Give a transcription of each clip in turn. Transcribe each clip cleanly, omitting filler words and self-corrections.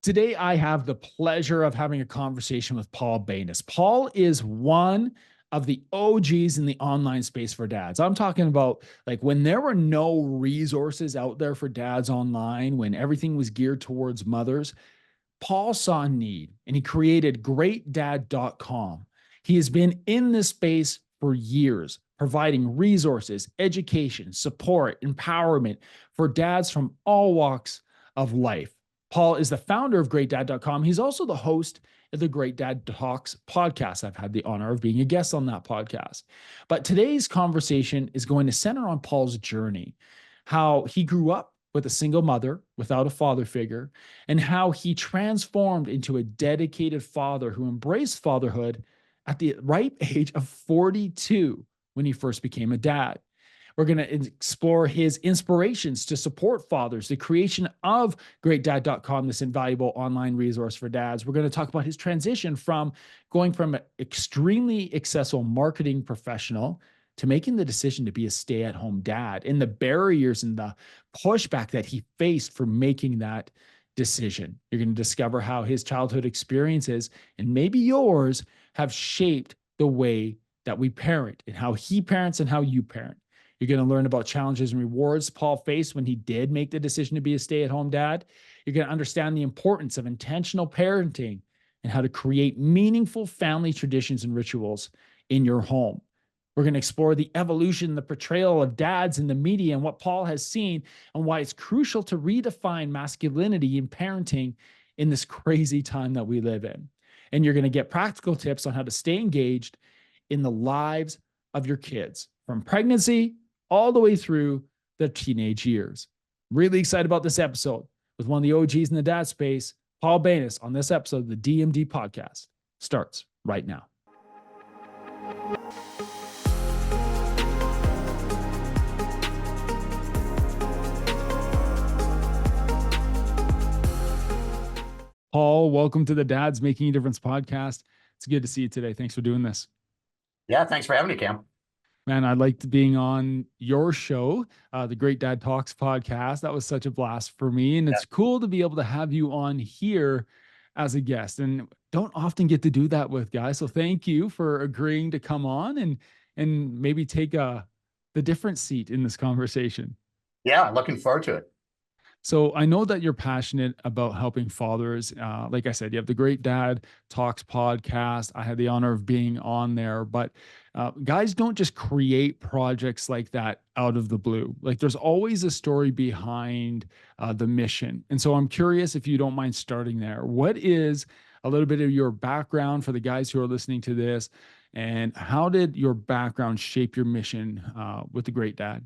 Today, I have the pleasure of having a conversation with Paul Banas. Paul is one of the OGs in the online space for dads. I'm talking about like when there were no resources out there for dads online, when everything was geared towards mothers, Paul saw a need and he created greatdad.com. He has been in this space for years, providing resources, education, support, empowerment for dads from all walks of life. Paul is the founder of greatdad.com. He's also the host of the Great Dad Talks podcast. I've had the honor of being a guest on that podcast. But today's conversation is going to center on Paul's journey, how he grew up with a single mother without a father figure, and how he transformed into a dedicated father who embraced fatherhood at the ripe age of 42 when he first became a dad. We're going to explore his inspirations to support fathers, the creation of greatdad.com, this invaluable online resource for dads. We're going to talk about his transition from going from an extremely accessible marketing professional to making the decision to be a stay-at-home dad, and the barriers and the pushback that he faced for making that decision. You're going to discover how his childhood experiences, and maybe yours, have shaped the way that we parent, and how he parents and how you parent. You're going to learn about challenges and rewards Paul faced when he did make the decision to be a stay-at-home dad. You're going to understand the importance of intentional parenting and how to create meaningful family traditions and rituals in your home. We're going to explore the evolution, the portrayal of dads in the media, and what Paul has seen, and why it's crucial to redefine masculinity in parenting in this crazy time that we live in. And you're going to get practical tips on how to stay engaged in the lives of your kids, from pregnancy all the way through the teenage years. Really excited about this episode with one of the OGs in the dad space, Paul Banas, on this episode of the DMD podcast. Starts right now. Paul, welcome to the Dads Making a Difference podcast. It's good to see you today. Thanks for doing this. Yeah, thanks for having me, Cam. Man, I liked being on your show, the Great Dad Talks podcast. That was such a blast for me. And it's cool to be able to have you on here as a guest. And don't often get to do that with guys. So thank you for agreeing to come on and maybe take the different seat in this conversation. Yeah, looking forward to it. So I know that you're passionate about helping fathers. Like I said, you have the Great Dad Talks podcast. I had the honor of being on there, but guys don't just create projects like that out of the blue. Like there's always a story behind the mission. And so I'm curious if you don't mind starting there. What is a little bit of your background for the guys who are listening to this? And how did your background shape your mission with the Great Dad?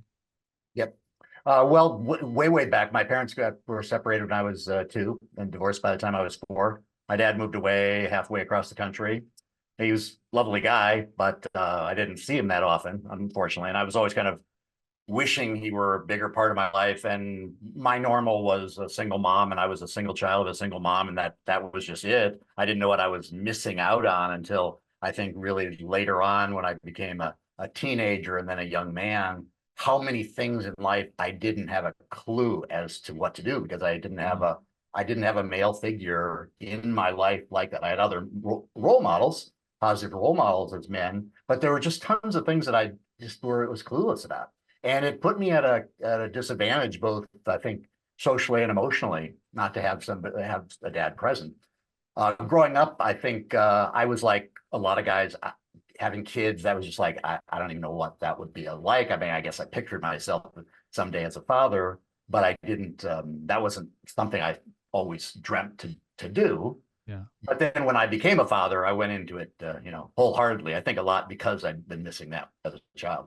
Yep. Way back, my parents were separated when I was 2 and divorced by the time I was 4. My dad moved away halfway across the country. He was a lovely guy, but I didn't see him that often, unfortunately. And I was always kind of wishing he were a bigger part of my life. And my normal was a single mom, and I was a single child of a single mom, and that was just it. I didn't know what I was missing out on until I think really later on when I became a teenager and then a young man. How many things in life I didn't have a clue as to what to do because I didn't have a male figure in my life like that. I had other role models, positive role models as men, but there were just tons of things that I just was clueless about. And it put me at a disadvantage, both I think socially and emotionally, not to have a dad present. Growing up, I think I was like a lot of guys. Having kids, that was just like, I don't even know what that would be like. I mean, I guess I pictured myself someday as a father, but I didn't, that wasn't something I always dreamt to do. Yeah. But then when I became a father, I went into it, wholeheartedly. I think a lot because I'd been missing that as a child.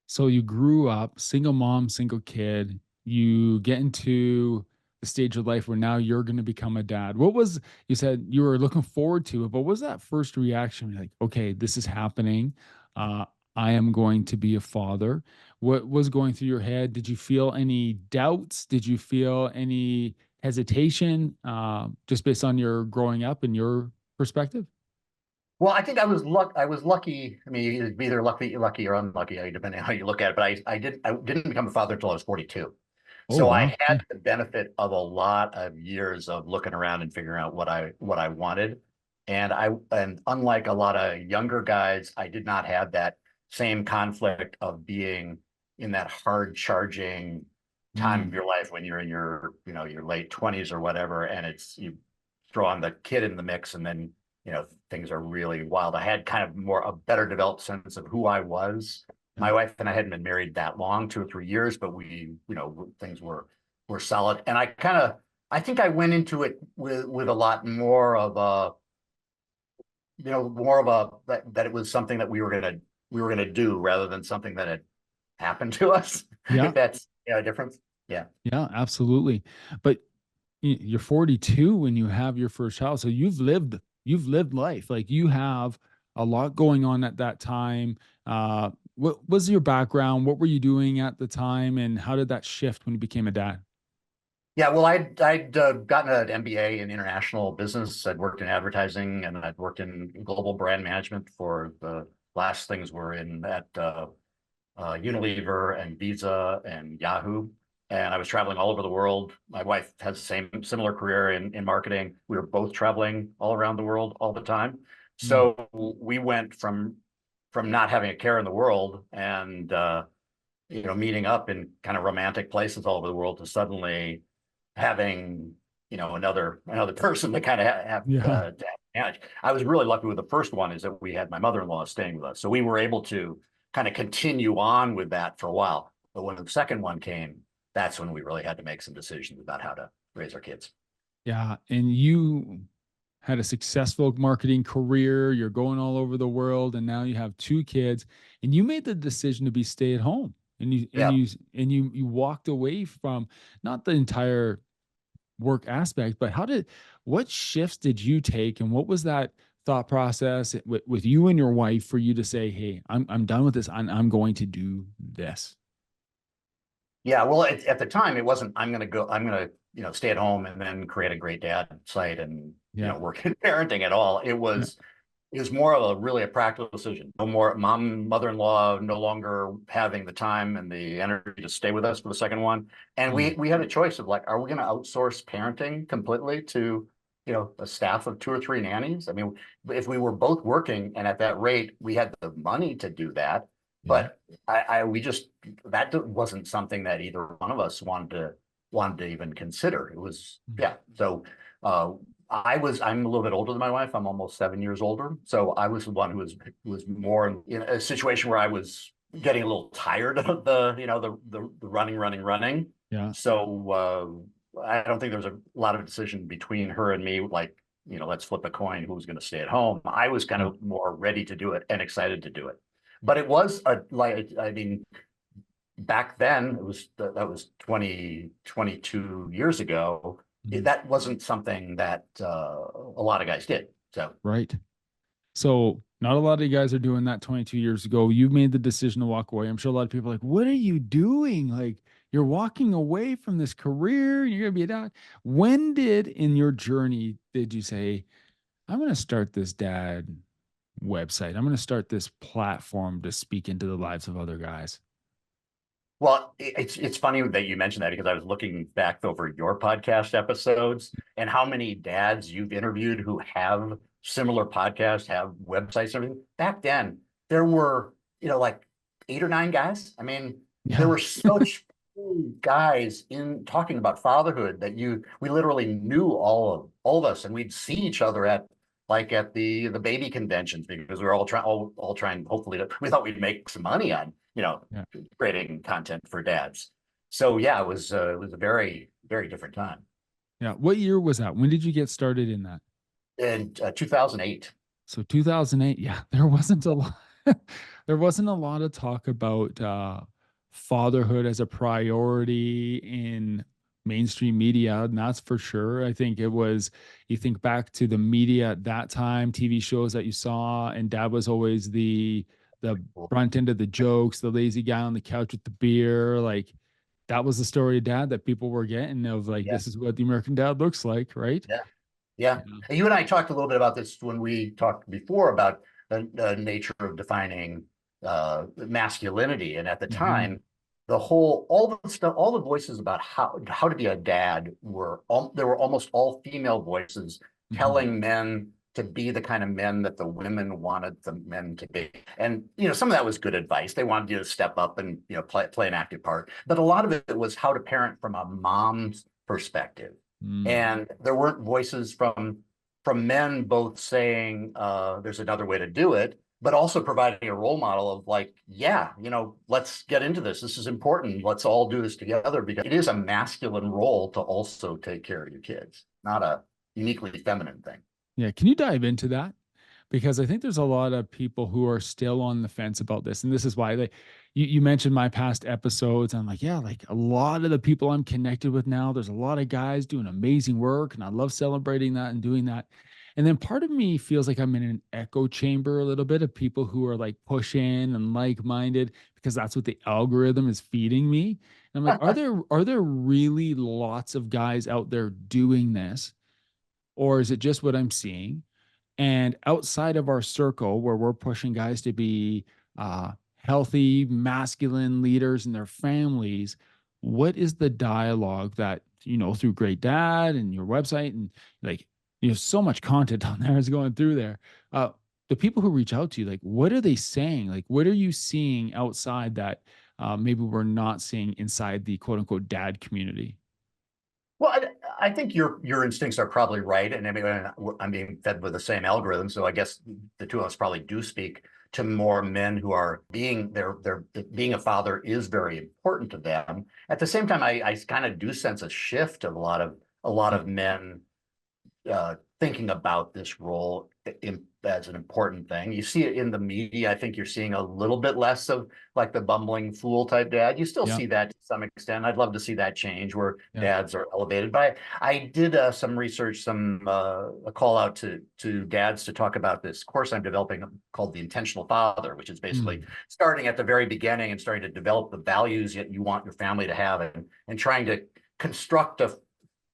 So you grew up single mom, single kid, you get into the stage of life where now you're going to become a dad. You said you were looking forward to it, but what was that first reaction? Like, okay, this is happening. I am going to be a father. What was going through your head? Did you feel any doubts? Did you feel any hesitation, just based on your growing up and your perspective? Well, I think I was lucky. I mean, you'd be either lucky or unlucky, depending on how you look at it. But I didn't become a father until I was 42. Oh, So I wow. had Okay. the benefit of a lot of years of looking around and figuring out what I wanted. And unlike a lot of younger guys, I did not have that same conflict of being in that hard charging time of Mm, your life when you're in your late 20s or whatever, and it's you throw on the kid in the mix, and then things are really wild. I had kind of more a better developed sense of who I was. yeah. My wife and I hadn't been married that long, 2 or 3 years, but things were solid. And I think I went into it with a lot more of that it was something that we were gonna do rather than something that had happened to us. Yeah. If that's a difference. Yeah. Yeah, absolutely. But you're 42 when you have your first child. So you've lived life. Like you have a lot going on at that time. What was your background? What were you doing at the time? And how did that shift when you became a dad? Yeah, well, I'd gotten an MBA in international business. I'd worked in advertising and I'd worked in global brand management for the last things were in at Unilever and Visa and Yahoo. And I was traveling all over the world. My wife has the same similar career in marketing. We were both traveling all around the world all the time. Mm, So we went from not having a care in the world and meeting up in kind of romantic places all over the world to suddenly having another person to kind of yeah. to manage. I was really lucky with the first one is that we had my mother-in-law staying with us, so we were able to kind of continue on with that for a while. But when the second one came, that's when we really had to make some decisions about how to raise our kids. Yeah. And you had a successful marketing career. You're going all over the world, and now you have two kids, and you made the decision to be stay at home. And you and Yeah. you and you walked away from not the entire work aspect, but what shifts did you take, and what was that thought process with you and your wife for you to say, "Hey, I'm done with this. I'm going to do this." Yeah, well, at the time, it wasn't, I'm going to, stay at home and then create a great dad site and, Yeah. work in parenting at all. Yeah. It was more of a really a practical decision. No more mother-in-law no longer having the time and the energy to stay with us for the second one. And Mm, we had a choice of like, are we going to outsource parenting completely to, a staff of 2 or 3 nannies? I mean, if we were both working and at that rate, we had the money to do that. yeah. But we just that wasn't something that either one of us wanted to even consider. It was Mm, yeah. So I'm a little bit older than my wife. I'm almost 7 years older. So I was the one who was more in a situation where I was getting a little tired of the running. yeah. So I don't think there was a lot of decision between her and me, like, let's flip a coin who's going to stay at home. I was kind Yeah. of more ready to do it and excited to do it. But it was I mean, back then that was 22 years ago. Mhm. That wasn't something that a lot of guys did. So Right. So not a lot of you guys are doing that 22 years ago. You made the decision to walk away. I'm sure a lot of people are like, what are you doing? Like you're walking away from this career. You're gonna be a dad. When did in your journey did you say, I'm gonna start this dad website? I'm gonna start this platform to speak into the lives of other guys. well, it's funny that you mentioned that because I was looking back over your podcast episodes and how many dads you've interviewed who have similar podcasts, have websites and everything. Back then, there were, like 8 or 9 guys. I mean, there Yeah. were such few guys in talking about fatherhood that we literally knew all of us, and we'd see each other at the baby conventions because we were all trying hopefully we thought we'd make some money on Yeah. creating content for dads. So yeah, it was a very, very different time. Yeah. What year was that? When did you get started in that? In 2008. So 2008, yeah, there wasn't a lot there wasn't a lot of talk about fatherhood as a priority in mainstream media, and that's for sure. I think it was you think back to the media at that time, TV shows that you saw, and dad was always the front end of the jokes, the lazy guy on the couch with the beer, like that was the story of dad that people were getting of like Yeah, this is what the American dad looks like, right? yeah, yeah. Yeah. And you and I talked a little bit about this when we talked before about the nature of defining masculinity. And at the Mhm. time, the whole, all the stuff, all the voices about how to be a dad were all, there were almost all female voices Mhm. telling men to be the kind of men that the women wanted the men to be. And you know, some of that was good advice. They wanted you to step up and you know play an active part. But a lot of it was how to parent from a mom's perspective. Mm. And there weren't voices from men both saying there's another way to do it, but also providing a role model of like, yeah, you know, let's get into this. This is important. Let's all do this together because it is a masculine role to also take care of your kids, not a uniquely feminine thing. Yeah. Can you dive into that? Because I think there's a lot of people who are still on the fence about this. And this is why you mentioned my past episodes. I'm like, yeah, like a lot of the people I'm connected with now, there's a lot of guys doing amazing work. And I love celebrating that and doing that. And then part of me feels like I'm in an echo chamber a little bit of people who are like pushing and like-minded because that's what the algorithm is feeding me. And I'm like, are there really lots of guys out there doing this? Or is it just what I'm seeing? And outside of our circle, where we're pushing guys to be healthy, masculine leaders in their families, what is the dialogue that, through Great Dad and your website and like, so much content on there is going through there. Uh, the people who reach out to you, like, what are they saying? Like, what are you seeing outside that maybe we're not seeing inside the quote unquote dad community? Well, I think your instincts are probably right, and I mean I'm being fed with the same algorithm, so I guess the two of us probably do speak to more men who are their being a father is very important to them. At the same time, I kind of do sense a shift of a lot of men thinking about this role as an important thing. You see it in the media. I think you're seeing a little bit less of like the bumbling fool type dad. You still Yeah. see that to some extent. I'd love to see that change where Yeah. dads are elevated. But I did some research, a call out to dads to talk about this course I'm developing called the Intentional Father, which is basically Mm. starting at the very beginning and starting to develop the values that you want your family to have and trying to construct a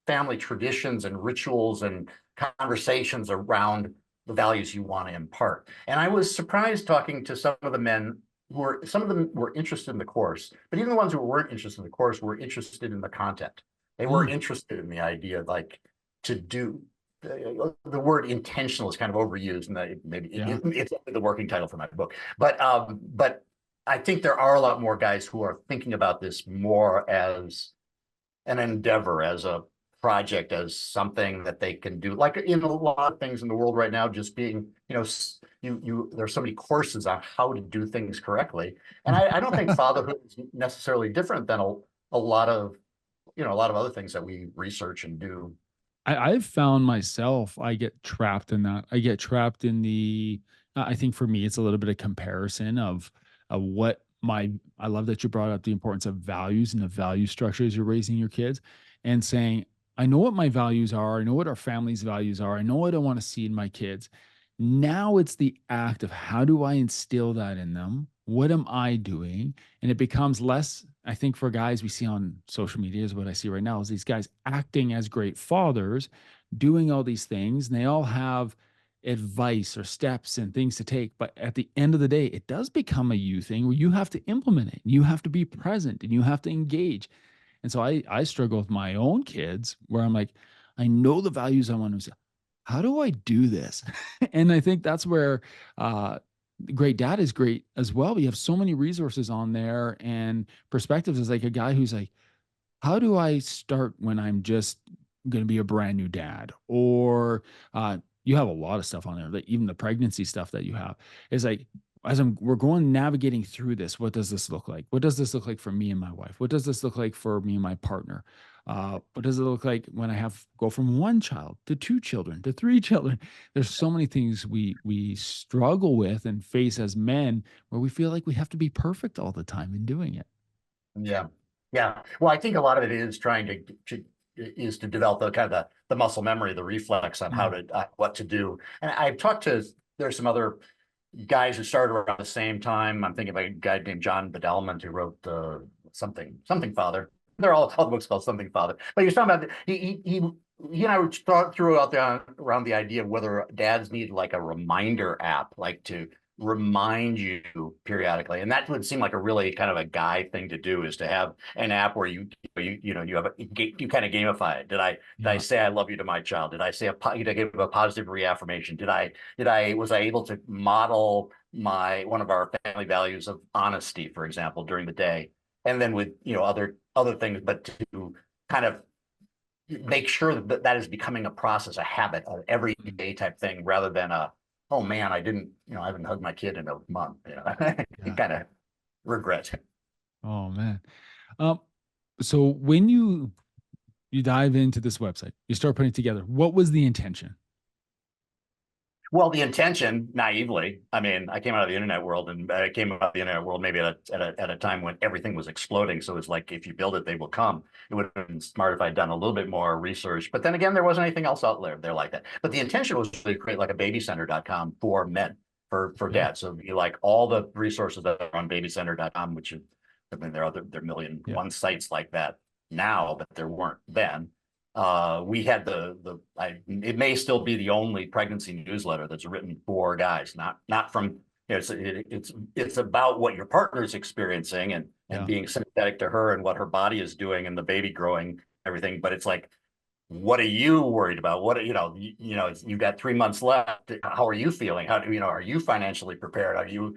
family traditions and rituals and conversations around the values you want to impart. And I was surprised talking to some of the men some of them were interested in the course, but even the ones who weren't interested in the course were interested in the content. They were Mm. interested in the idea, like to do the word intentional is kind of overused, and maybe Yeah. it's the working title for my book. But I think there are a lot more guys who are thinking about this more as an endeavor, as a project, as something that they can do. Like in a lot of things in the world right now, just being, there's so many courses on how to do things correctly. And I don't think fatherhood is necessarily different than a lot of, a lot of other things that we research and do. I've found myself, I get trapped in that. I get trapped in I think for me, it's a little bit of comparison of what I love that you brought up the importance of values and the value structures you're raising your kids and saying, I know what my values are. I know what our family's values are. I know what I want to see in my kids. Now it's the act of how do I instill that in them? What am I doing? And it becomes less, I think, for guys we see on social media is what I see right now is these guys acting as great fathers, doing all these things, and they all have advice or steps and things to take. But at the end of the day, it does become a you thing where you have to implement it. You have to be present and you have to engage. And so I struggle with my own kids where I'm like, I know the values I want to, how do I do this? And I think that's where great dad is great as well. We have so many resources on there and perspectives as like a guy who's like, how do I start when I'm just going to be a brand new dad? Or you have a lot of stuff on there, like even the pregnancy stuff that you have is like, we're going navigating through this, what does this look like? What does this look like for me and my wife? What does this look like for me and my partner? What does it look like when I have go from one child to two children to three children? There's so many things we struggle with and face as men where we feel like we have to be perfect all the time in doing it. Yeah. Yeah. Well, I think a lot of it is trying to develop the kind of the muscle memory, the reflex on how Mm. to what to do. And I've talked to there's some other guys who started around the same time. I'm thinking of a guy named John Bedelman who wrote something Father. They're all the books called Something Father. But he was talking about he and I threw out there around the idea of whether dads need like a reminder app, like to remind you periodically. And that would seem like a really kind of a guy thing to do, is to have an app where you have you kind of gamify it. Did I Yeah. say I love you to my child? Did I say did I give a positive reaffirmation? Did I was I able to model one of our family values of honesty, for example, during the day, and then with other things, but to kind of make sure that that is becoming a process, a habit, an Mm. everyday type thing, rather than oh man, I haven't hugged my kid in a month. You Yeah. kind of regret. Oh man. Um, so when you dive into this website, you start putting it together, what was the intention? Well, the intention, naively, I mean, I came out of the internet world, and I came out of the internet world maybe at a time when everything was exploding. So it's like, if you build it, they will come. It would have been smart if I'd done a little bit more research. But then again, there wasn't anything else out there like that. But the intention was to create like a babycenter.com for men, for Yeah. dads. So you like all the resources that are on babycenter.com, which I mean, there are there are million Yeah. one sites like that now, but there weren't then. We had it may still be the only pregnancy newsletter that's written for guys, not from, it's about what your partner is experiencing, and Yeah. being sympathetic to her and what her body is doing and the baby growing, everything. But it's like, what are you worried about? You got 3 months left. How are you feeling? How do are you financially prepared? Are you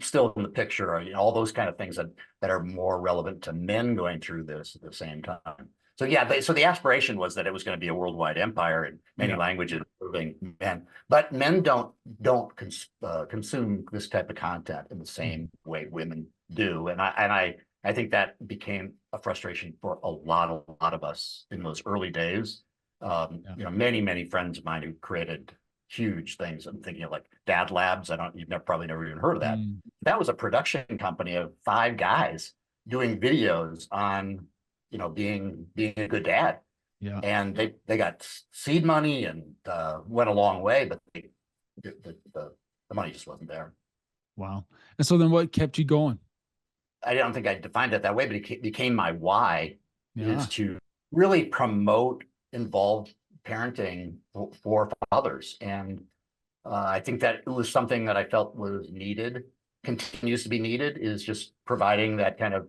still in the picture? All those kind of things that are more relevant to men going through this at the same time. So yeah, so the aspiration was that it was going to be a worldwide empire in many Yeah. languages serving men, but men don't consume this type of content in the Mhm. same way women do, and I think that became a frustration for a lot of us in those early days. Yeah. Many, many friends of mine who created huge things. I'm thinking of like Dad Labs. You've probably never even heard of that. Mm. That was a production company of 5 guys doing videos on, being a good dad. Yeah. And they got seed money, and went a long way, but the money just wasn't there. Wow. And so then what kept you going? I don't think I defined it that way, but it became my why, is Yeah. to really promote involved parenting for fathers. And I think that it was something that I felt was needed, continues to be needed, is just providing that kind of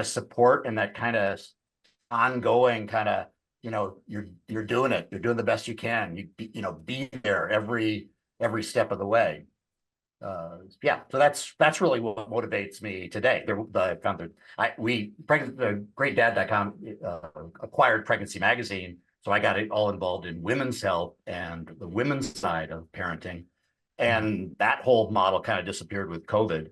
support, and that kind of ongoing kind of, you're doing it, you're doing the best you can. Be there every step of the way. Yeah, so that's really what motivates me today. I found that the greatdad.com acquired Pregnancy Magazine, so I got it all involved in women's health and the women's side of parenting, Yeah. and that whole model kind of disappeared with COVID.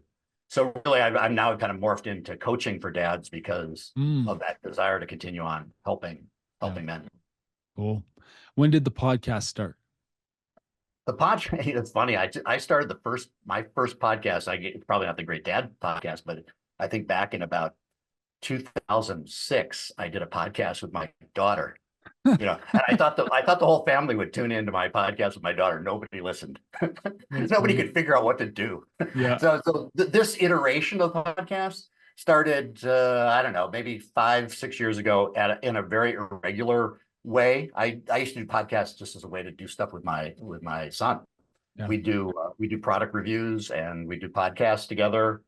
So really, I'm now kind of morphed into coaching for dads because Mm. of that desire to continue on helping Yeah. helping men. Cool. When did the podcast start? The podcast, it's funny. I started my first podcast. It's probably not the Great Dad podcast, but I think back in about 2006, I did a podcast with my daughter. And I thought the whole family would tune into my podcast with my daughter. Nobody listened. That's Nobody funny. could figure out what to do. Yeah. This iteration of the podcast started, I don't know, maybe 5, 6 years ago in a very irregular way. I used to do podcasts just as a way to do stuff with my son. Yeah. We do product reviews, and we do podcasts together,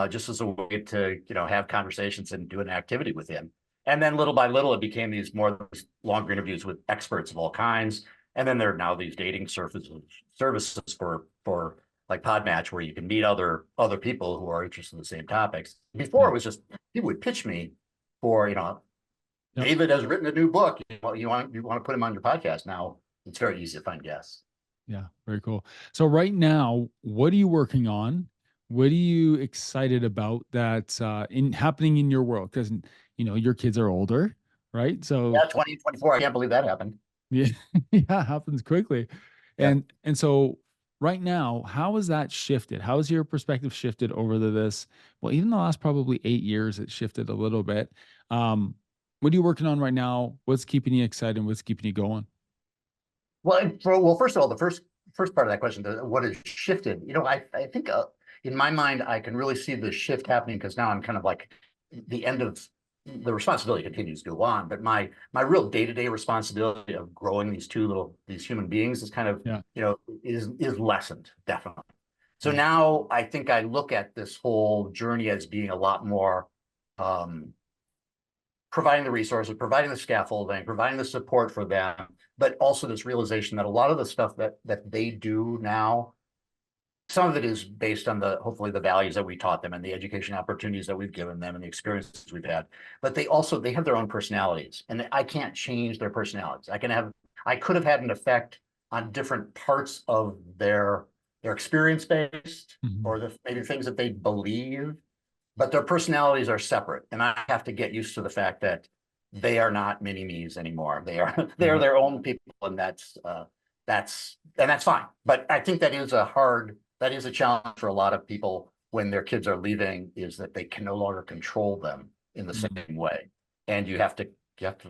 just as a way to have conversations and do an activity with him. And then little by little, it became these longer interviews with experts of all kinds. And then there are now these dating services for like Podmatch, where you can meet other people who are interested in the same topics. Before, Yeah. it was just people would pitch me for, Yep. David has written a new book. You want to put him on your podcast. Now it's very easy to find guests. Yeah. Very cool. So right now, what are you working on? What are you excited about that's in happening in your world? Because your kids are older, right? So Yeah, 2024. I can't believe that happened. yeah, yeah, it happens quickly. Yeah. And so right now, how has that shifted? How has your perspective shifted over this? Well, even the last probably 8 years, it shifted a little bit. Um, what are you working on right now? What's keeping you excited? What's keeping you going? Well, first of all, the first part of that question, what has shifted? I think, in my mind, I can really see the shift happening because now I'm kind of like the end of the responsibility continues to go on, but my real day-to-day responsibility of growing these human beings is kind of, Yeah. is lessened, definitely. So Yeah. now I think I look at this whole journey as being a lot more um, providing the resources, providing the scaffolding, providing the support for them, but also this realization that a lot of the stuff that they do now, some of it is based on hopefully the values that we taught them and the education opportunities that we've given them and the experiences we've had. But they have their own personalities, and I can't change their personalities. I could have had an effect on different parts of their experience based, Mhm. or maybe things that they believe, but their personalities are separate. And I have to get used to the fact that they are not mini me's anymore. They are Yeah. their own people, and that's fine. But I think that is a challenge for a lot of people when their kids are leaving, is that they can no longer control them in the Mhm. same way. And you have to,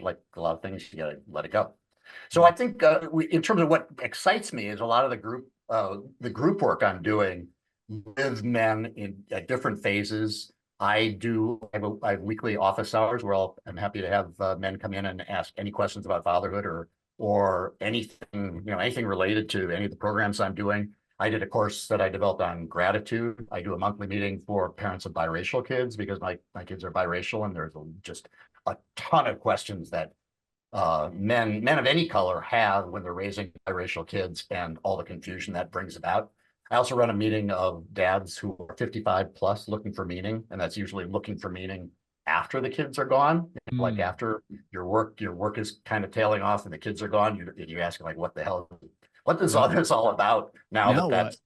like a lot of things, you gotta let it go. So Yeah. I think in terms of what excites me is a lot of the group work I'm doing with men at different phases. I have weekly office hours where I'm happy to have men come in and ask any questions about fatherhood, or anything related to any of the programs I'm doing. I did a course that I developed on gratitude. I do a monthly meeting for parents of biracial kids because my kids are biracial, and there's just a ton of questions that men of any color have when they're raising biracial kids, and all the confusion that brings about. I also run a meeting of dads who are 55 plus looking for meaning, and that's usually looking for meaning after the kids are gone. Like Mm. after your work is kind of tailing off and the kids are gone, you ask like, what is Yeah. all this all about now Now that what?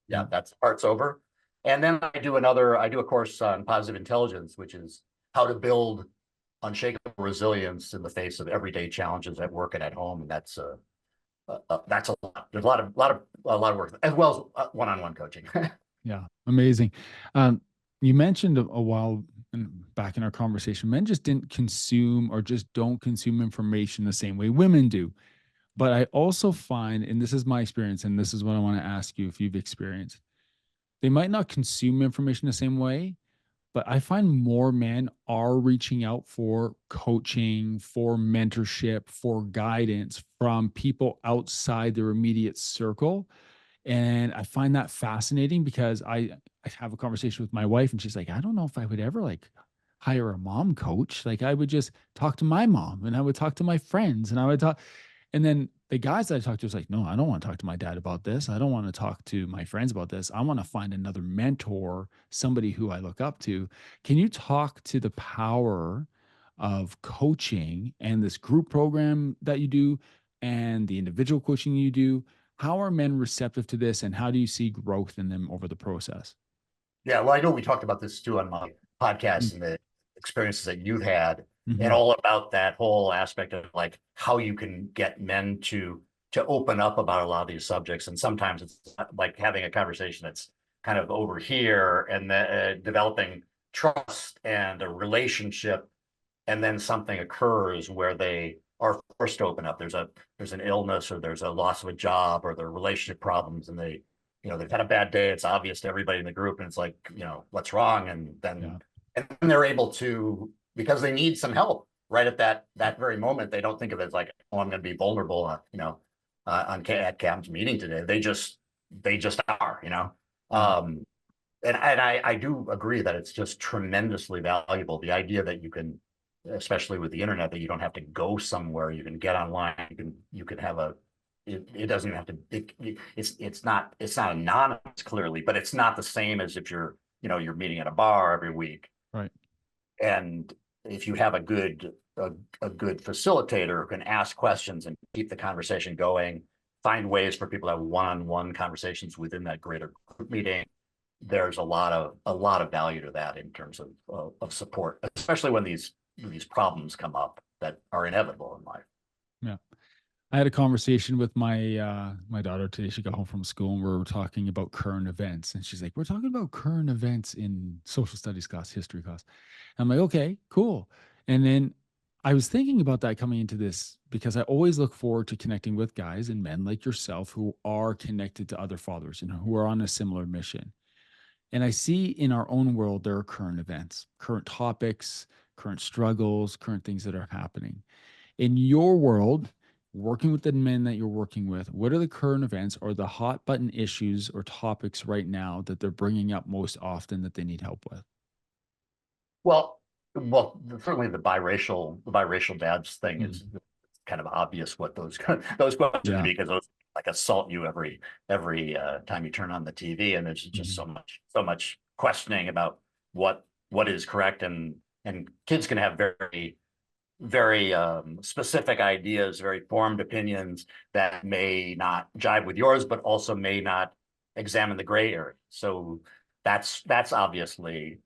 Yeah. that's part's over. And then I do a course on positive intelligence, which is how to build unshakable resilience in the face of everyday challenges at work and at home, and that's a lot. There's a lot of work, as well as one-on-one coaching. Yeah. Amazing. You mentioned a while back in our conversation, men just didn't consume or just don't consume information the same way women do. But I also find, and this is my experience, and this is what I want to ask you if you've experienced, they might not consume information the same way, but I find more men are reaching out for coaching, for mentorship, for guidance from people outside their immediate circle. And I find that fascinating because I have a conversation with my wife and she's like, I don't know if I would ever like hire a mom coach. Like I would just talk to my mom and I would talk to my friends and I would talk. And then the guys that I talked to was like, no, I don't want to talk to my dad about this. I don't want to talk to my friends about this. I want to find another mentor, somebody who I look up to. Can you talk to the power of coaching and this group program that you do and the individual coaching you do? How are men receptive to this and how do you see growth in them over the process? Yeah, well, I know we talked about this too on my podcast and the experiences that you've had, and Mm-hmm. all about that whole aspect of like how you can get men to open up about a lot of these subjects. And sometimes it's like having a conversation that's kind of over here, and developing trust and a relationship, and then something occurs where they are forced to open up. There's an illness, or there's a loss of a job, or their relationship problems, and they've had a bad day. It's obvious to everybody in the group, and it's like, what's wrong? Yeah. And then they're able to, because they need some help right at that very moment. They don't think of it as like, oh, I'm going to be vulnerable, at Cam's meeting today. They just are. Yeah. Um, and I do agree that it's just tremendously valuable. The idea that you can, especially with the internet, that you don't have to go somewhere. You can get online. You can have it doesn't even have to, it's not anonymous, clearly, but it's not the same as if you're meeting at a bar every week. Right. And if you have a good facilitator who can ask questions and keep the conversation going, find ways for people to have one-on-one conversations within that greater group meeting, there's a lot of value to that in terms of support, especially when these problems come up that are inevitable in life. Yeah. I had a conversation with my daughter today. She got home from school and we were talking about current events. And she's like, we're talking about current events in social studies class, history class. And I'm like, okay, cool. And then I was thinking about that coming into this because I always look forward to connecting with guys and men like yourself who are connected to other fathers and who are on a similar mission. And I see in our own world, there are current events, current topics, current struggles, current things that are happening. In your world, working with the men that you're working with, what are the current events or the hot button issues or topics right now that they're bringing up most often that they need help with? Well, certainly the biracial dads thing Mm. is kind of obvious what those those questions Yeah. because those like assault you every time you turn on the TV, and there's just Mhm. so much questioning about what is correct, and kids can have very specific ideas, very formed opinions that may not jive with yours, but also may not examine the gray area. So that's obviously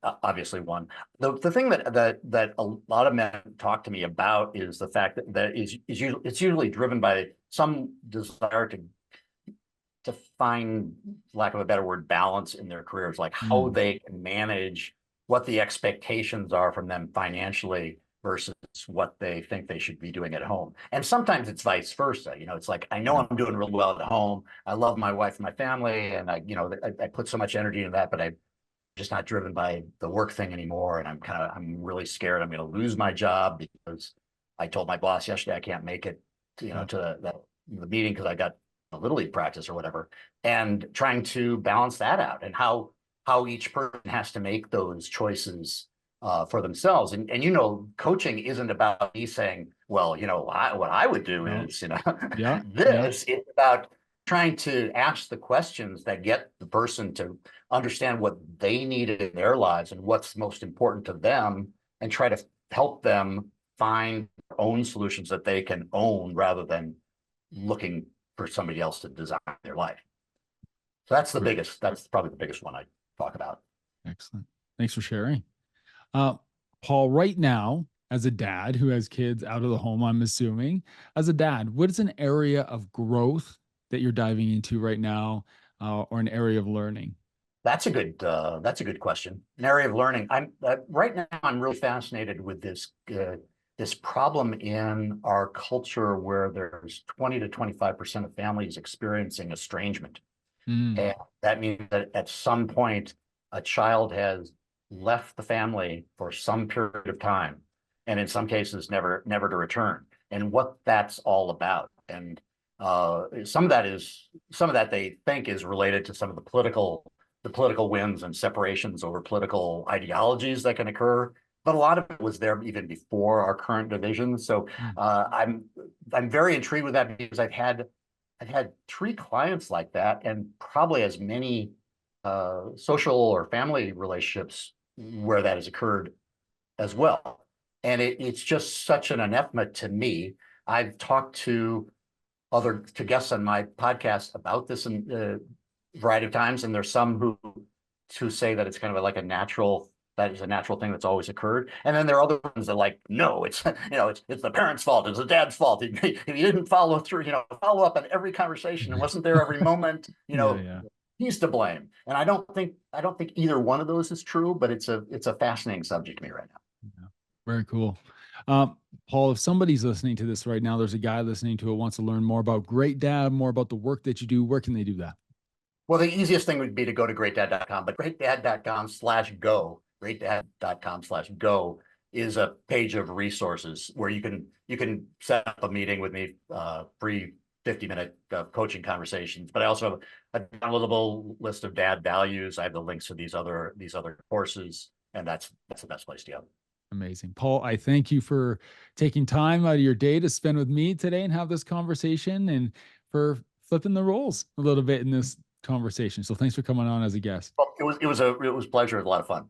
one. The thing that a lot of men talk to me about is the fact that it's usually driven by some desire to find, lack of a better word, balance in their careers, like how Mm. they can manage what the expectations are from them financially versus what they think they should be doing at home. And sometimes it's vice versa. It's like, I know Yeah. I'm doing really well at home. I love my wife and my family, and I put so much energy into that, but I'm just not driven by the work thing anymore. And I'm really scared I'm going to lose my job because I told my boss yesterday I can't make it, Yeah. to the meeting because I got a little league practice or whatever, and trying to balance that out, and how each person has to make those choices for themselves. And coaching isn't about me saying, well, what I would do No. is, Yeah. Yeah. this. It's about trying to ask the questions that get the person to understand what they need in their lives and what's most important to them, and try to help them find their own solutions that they can own rather than looking for somebody else to design their life. So that's probably the biggest one I talk about. Excellent. Thanks for sharing. Uh, Paul, right now, as a dad who has kids out of the home, I'm assuming, as a dad, what is an area of growth that you're diving into right now, or an area of learning? That's a good question. An area of learning. I'm right now. I'm really fascinated with this problem in our culture where there's 20 to 25% of families experiencing estrangement. Mm. And that means that at some point, a child has left the family for some period of time, and in some cases, never to return. And what that's all about. And some of that they think is related to some of the political wins and separations over political ideologies that can occur. But a lot of it was there even before our current divisions. So Mm. I'm very intrigued with that because I've had three clients like that, and probably as many social or family relationships where that has occurred as well. And it's just such an anathema to me. I've talked to guests on my podcast about this in a variety of times, and there's some who say that it's kind of like that is a natural thing that's always occurred. And then there are other ones that like, no, it's it's the parents' fault, it's the dad's fault. If you didn't follow through, follow up on every conversation and wasn't there every moment, Yeah, yeah, he's to blame. And I don't think either one of those is true, but it's a fascinating subject to me right now. yeah. Very cool. Um, Paul, if somebody's listening to this right now, there's a guy listening to it wants to learn more about Great Dad, more about the work that you do. Where can they do that? Well, the easiest thing would be to go to greatdad.com, but greatdad.com/go is a page of resources where you can set up a meeting with me, free 50-minute coaching conversations. But I also have a downloadable list of dad values. I have the links to these other courses, and that's the best place to go. Amazing. Paul, I thank you for taking time out of your day to spend with me today and have this conversation, and for flipping the roles a little bit in this conversation. So thanks for coming on as a guest. Well, it was a pleasure, a lot of fun.